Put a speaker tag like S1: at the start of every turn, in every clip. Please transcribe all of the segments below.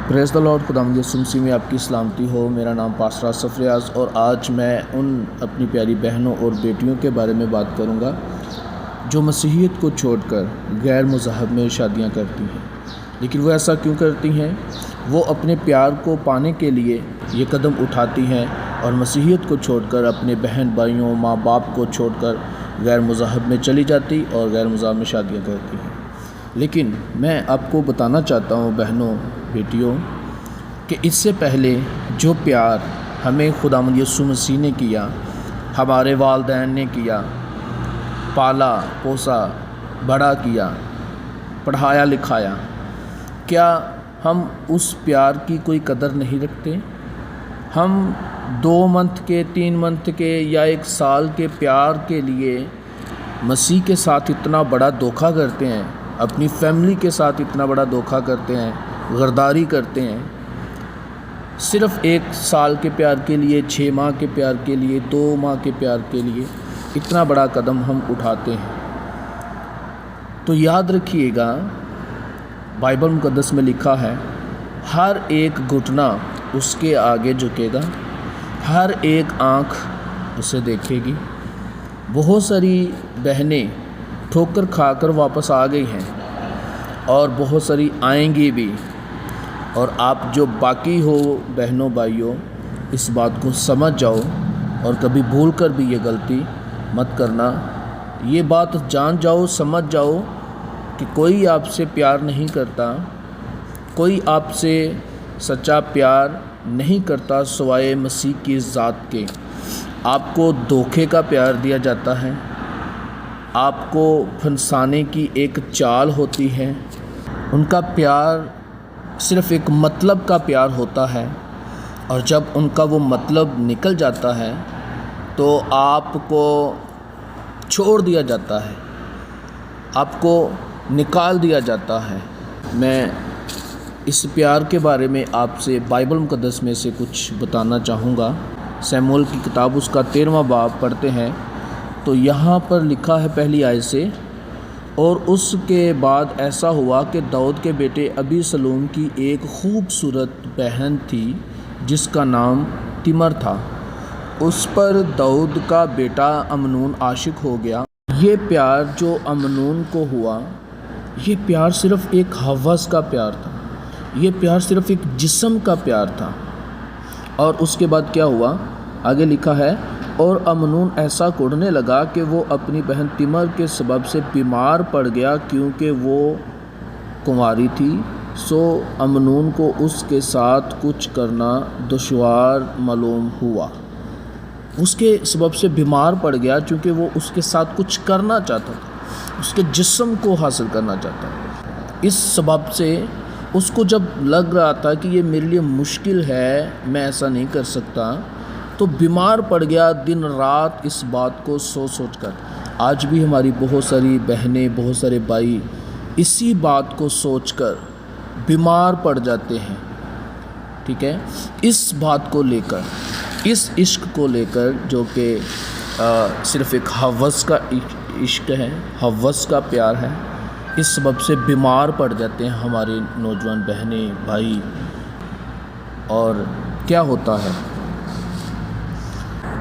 S1: پریز دی lord, خداوند یسوع مسیح میں آپ کی سلامتی ہو۔ میرا نام پاسٹر آصف ریاض اور آج میں ان اپنی پیاری بہنوں اور بیٹیوں کے بارے میں بات کروں گا جو مسیحیت کو چھوڑ کر غیر مذہب میں شادیاں کرتی ہیں۔ لیکن وہ ایسا کیوں کرتی ہیں؟ وہ اپنے پیار کو پانے کے لیے یہ قدم اٹھاتی ہیں اور مسیحیت کو چھوڑ کر اپنے بہن بھائیوں ماں باپ کو چھوڑ کر غیر مذہب میں چلی جاتی اور غیر مذہب میں شادیاں کرتی ہیں۔ لیکن میں آپ کو بتانا چاہتا ہوں بہنوں بیٹیوں کہ اس سے پہلے جو پیار ہمیں خداوند یسوع مسیح نے کیا، ہمارے والدین نے کیا، پالا پوسا بڑا کیا، پڑھایا لکھایا، کیا ہم اس پیار کی کوئی قدر نہیں رکھتے؟ ہم 2 منتھ کے 3 منتھ کے یا 1 سال کے پیار کے لیے مسیح کے ساتھ اتنا بڑا دھوکہ کرتے ہیں، اپنی فیملی کے ساتھ اتنا بڑا دھوکہ کرتے ہیں، غداری کرتے ہیں، صرف 1 سال کے پیار کے لیے، 6 ماہ کے پیار کے لیے، 2 ماہ کے پیار کے لیے اتنا بڑا قدم ہم اٹھاتے ہیں۔ تو یاد رکھیے گا، بائبل مقدس میں لکھا ہے ہر ایک گھٹنا اس کے آگے جھکے گا، ہر ایک آنکھ اسے دیکھے گی۔ بہت ساری بہنیں ٹھوکر کھا کر واپس آ گئی ہیں اور بہت ساری آئیں گی بھی، اور آپ جو باقی ہو بہنوں بھائیوں اس بات کو سمجھ جاؤ اور کبھی بھول کر بھی یہ غلطی مت کرنا۔ یہ بات جان جاؤ، سمجھ جاؤ کہ کوئی آپ سے پیار نہیں کرتا، کوئی آپ سے سچا پیار نہیں کرتا سوائے مسیح کی ذات کے۔ آپ کو دھوکے کا پیار دیا جاتا ہے، آپ کو پھنسانے کی ایک چال ہوتی ہے، ان کا پیار صرف ایک مطلب کا پیار ہوتا ہے، اور جب ان کا وہ مطلب نکل جاتا ہے تو آپ کو چھوڑ دیا جاتا ہے، آپ کو نکال دیا جاتا ہے۔ میں اس پیار کے بارے میں آپ سے بائبل مقدس میں سے کچھ بتانا چاہوں گا۔ سیموئیل کی کتاب اس کا 13واں باب پڑھتے ہیں تو یہاں پر لکھا ہے پہلی آیت سے، اور اس کے بعد ایسا ہوا کہ داؤد کے بیٹے ابی سلوم کی ایک خوبصورت بہن تھی جس کا نام تمر تھا۔ اس پر داؤد کا بیٹا امنون عاشق ہو گیا۔ یہ پیار جو امنون کو ہوا، یہ پیار صرف ایک ہوس کا پیار تھا، یہ پیار صرف ایک جسم کا پیار تھا۔ اور اس کے بعد کیا ہوا؟ آگے لکھا ہے، اور امنون ایسا کوڑنے لگا کہ وہ اپنی بہن تمر کے سبب سے بیمار پڑ گیا، کیونکہ وہ کنواری تھی، سو امنون کو اس کے ساتھ کچھ کرنا دشوار معلوم ہوا۔ اس کے سبب سے بیمار پڑ گیا چونکہ وہ اس کے ساتھ کچھ کرنا چاہتا تھا، اس کے جسم کو حاصل کرنا چاہتا تھا۔ اس سبب سے اس کو جب لگ رہا تھا کہ یہ میرے لیے مشکل ہے، میں ایسا نہیں کر سکتا، تو بیمار پڑ گیا دن رات اس بات کو سوچ کر۔ آج بھی ہماری بہت ساری بہنیں، بہت سارے بھائی اسی بات کو سوچ کر بیمار پڑ جاتے ہیں، ٹھیک ہے؟ اس بات کو لے کر، اس عشق کو لے کر جو کہ صرف ایک ہوس کا عشق ہے، ہوس کا پیار ہے، اس سبب سے بیمار پڑ جاتے ہیں ہمارے نوجوان بہنیں بھائی۔ اور کیا ہوتا ہے؟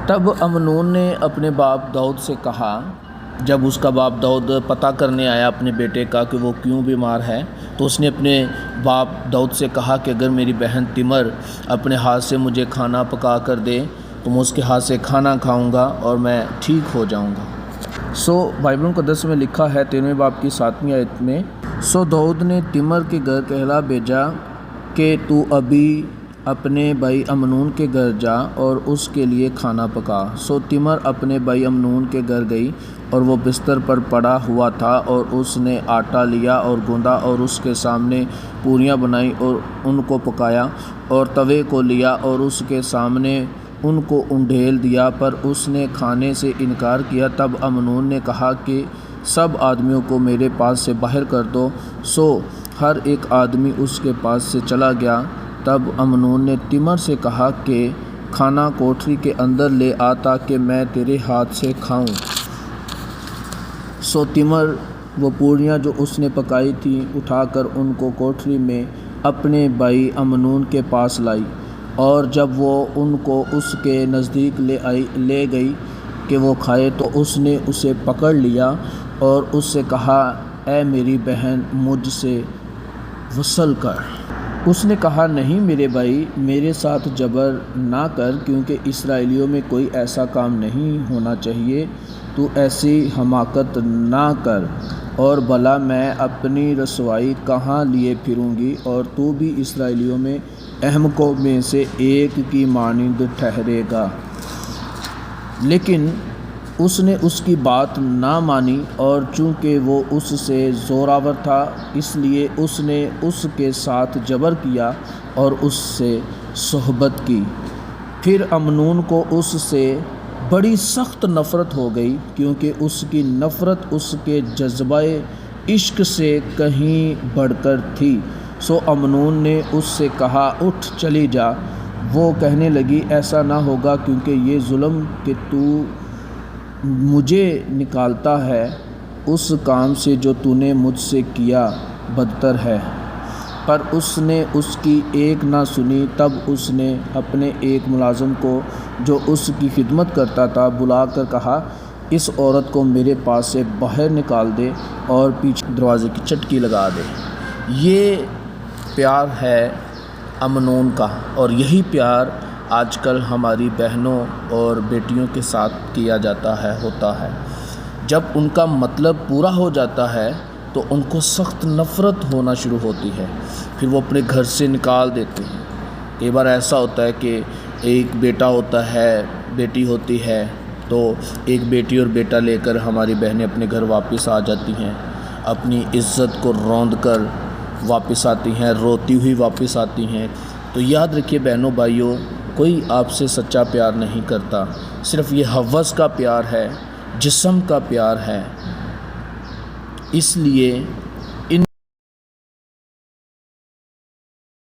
S1: تب امنون نے اپنے باپ داؤد سے کہا، جب اس کا باپ داؤد پتہ کرنے آیا اپنے بیٹے کا کہ وہ کیوں بیمار ہے، تو اس نے اپنے باپ داؤد سے کہا کہ اگر میری بہن تمر اپنے ہاتھ سے مجھے کھانا پکا کر دے تو میں اس کے ہاتھ سے کھانا کھاؤں گا اور میں ٹھیک ہو جاؤں گا۔ بائبل مقدس میں لکھا ہے 13ویں باب کی 7ویں آیت میں، داؤد نے تمر کے گھر کہلا بھیجا کہ تو ابھی اپنے بھائی امنون کے گھر جا اور اس کے لیے کھانا پکا۔ تمر اپنے بھائی امنون کے گھر گئی اور وہ بستر پر پڑا ہوا تھا، اور اس نے آٹا لیا اور گوندا اور اس کے سامنے پوریاں بنائیں اور ان کو پکایا، اور توے کو لیا اور اس کے سامنے ان کو انڈھیل دیا، پر اس نے کھانے سے انکار کیا۔ تب امنون نے کہا کہ سب آدمیوں کو میرے پاس سے باہر کر دو، ہر ایک آدمی اس کے پاس سے چلا گیا۔ تب امنون نے تمر سے کہا کہ کھانا کوٹری کے اندر لے آ تاکہ میں تیرے ہاتھ سے کھاؤں۔ تمر وہ پوریاں جو اس نے پکائی تھیں اٹھا کر ان کو کوٹری میں اپنے بھائی امنون کے پاس لائی، اور جب وہ ان کو اس کے نزدیک لے گئی کہ وہ کھائے تو اس نے اسے پکڑ لیا اور اس سے کہا، اے میری بہن، مجھ سے وصل کر۔ اس نے کہا، نہیں میرے بھائی، میرے ساتھ جبر نہ کر، کیونکہ اسرائیلیوں میں کوئی ایسا کام نہیں ہونا چاہیے، تو ایسی حماقت نہ کر، اور بھلا میں اپنی رسوائی کہاں لیے پھروں گی، اور تو بھی اسرائیلیوں میں احمقوں میں سے ایک کی مانند ٹھہرے گا۔ لیکن اس نے اس کی بات نہ مانی، اور چونکہ وہ اس سے زوراور تھا، اس لیے اس نے اس کے ساتھ جبر کیا اور اس سے صحبت کی۔ پھر امنون کو اس سے بڑی سخت نفرت ہو گئی، کیونکہ اس کی نفرت اس کے جذبہ عشق سے کہیں بڑھ کر تھی۔ سو امنون نے اس سے کہا، اٹھ چلی جا۔ وہ کہنے لگی، ایسا نہ ہوگا، کیونکہ یہ ظلم کہ تو مجھے نکالتا ہے اس کام سے جو تو نے مجھ سے کیا بدتر ہے۔ پر اس نے اس کی ایک نہ سنی۔ تب اس نے اپنے ایک ملازم کو جو اس کی خدمت کرتا تھا بلا کر کہا، اس عورت کو میرے پاس سے باہر نکال دے اور پیچھے دروازے کی چٹکی لگا دے۔ یہ پیار ہے امنون کا، اور یہی پیار آج کل ہماری بہنوں اور بیٹیوں کے ساتھ کیا ہوتا ہے۔ جب ان کا مطلب پورا ہو جاتا ہے تو ان کو سخت نفرت ہونا شروع ہوتی ہے، پھر وہ اپنے گھر سے نکال دیتے ہیں۔ کئی بار ایسا ہوتا ہے کہ ایک بیٹا ہوتا ہے، بیٹی ہوتی ہے، تو ایک بیٹی اور بیٹا لے کر ہماری بہنیں اپنے گھر واپس آ جاتی ہیں، اپنی عزت کو روند کر واپس آتی ہیں، روتی ہوئی واپس آتی ہیں۔ تو یاد رکھیے بہنوں بھائیوں، کوئی آپ سے سچا پیار نہیں کرتا، صرف یہ ہوس کا پیار ہے، جسم کا پیار ہے۔ اس لیے